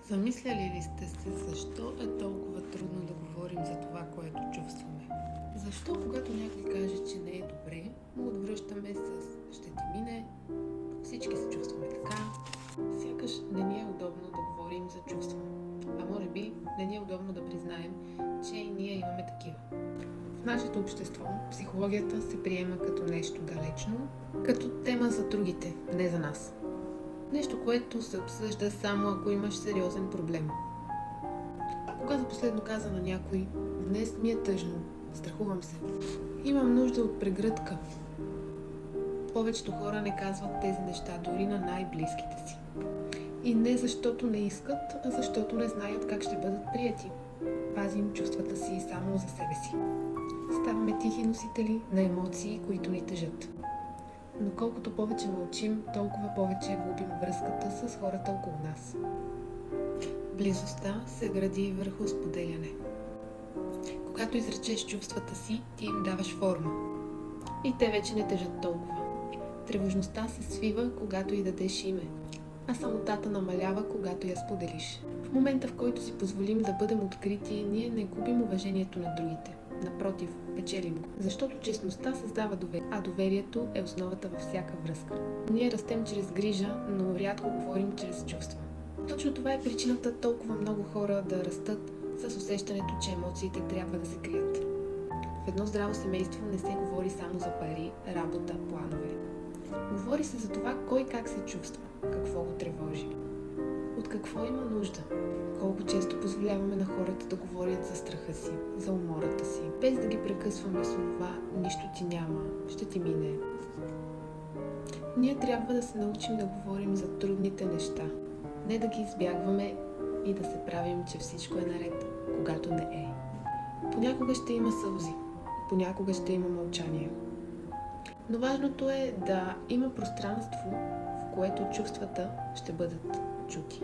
Замисляли ли сте се защо е толкова трудно да говорим за това, което чувстваме? Защо, когато някой каже, че не е добре, му отвръщаме с "ще ти мине", всички се чувстваме така, сякаш не ни е удобно да говорим за чувства. А може би не ни е удобно да признаем, че и ние имаме такива. В нашето общество психологията се приема като нещо далечно, като тема за другите, не за нас. Нещо, което се обсъжда само ако имаш сериозен проблем. Когато последно каза на някой: "Днес ми е тъжно, страхувам се, имам нужда от прегръдка", повечето хора не казват тези неща дори на най-близките си. И не защото не искат, а защото не знаят как ще бъдат приети. Пазим чувствата си само за себе си. Ставаме тихи носители на емоции, които ни тежат. Но колкото повече мълчим, толкова повече губим връзката с хората около нас. Близостта се гради върху споделяне. Когато изречеш чувствата си, ти им даваш форма. И те вече не тежат толкова. Тревожността се свива, когато й дадеш име, а самотата намалява, когато я споделиш. В момента, в който си позволим да бъдем открити, ние не губим уважението на другите. Напротив, печелим го. Защото честността създава доверие, а доверието е основата във всяка връзка. Ние растем чрез грижа, но рядко говорим чрез чувства. Точно това е причината толкова много хора да растат с усещането, че емоциите трябва да се крият. В едно здраво семейство не се говори само за пари, работа, планове. Говори се за това кой как се чувства, какво го тревожи, от какво има нужда. Колко често позволяваме на хората да говорят за страха си, за умората си, без да ги прекъсваме с това "нищо ти няма, ще ти мине". Ние трябва да се научим да говорим за трудните неща, не да ги избягваме и да се правим, че всичко е наред, когато не е. Понякога ще има сълзи, понякога ще има мълчание. Но важното е да има пространство, в което чувствата ще бъдат чути.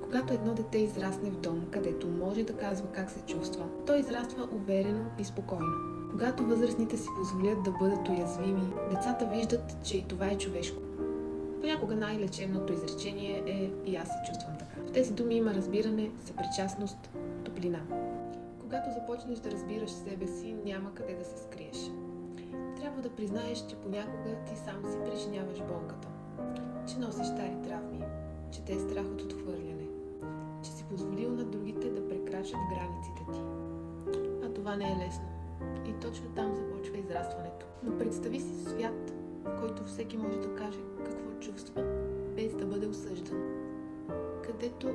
Когато едно дете израсне в дом, където може да казва как се чувства, то израства уверено и спокойно. Когато възрастните си позволят да бъдат уязвими, децата виждат, че и това е човешко. Понякога най-лечебното изречение е "и аз се чувствам така". В тези думи има разбиране, съпричастност, топлина. Когато започнеш да разбираш себе си, няма къде да се скриеш. Трябва да признаеш, че понякога ти сам си причиняваш болката, че носиш стари травми, че те е страх от отхвърляне, че си позволил на другите да прекрачат границите ти. А това не е лесно. И точно там започва израстването. Но представи си свят, в който всеки може да каже какво чувства, без да бъде осъждан. Където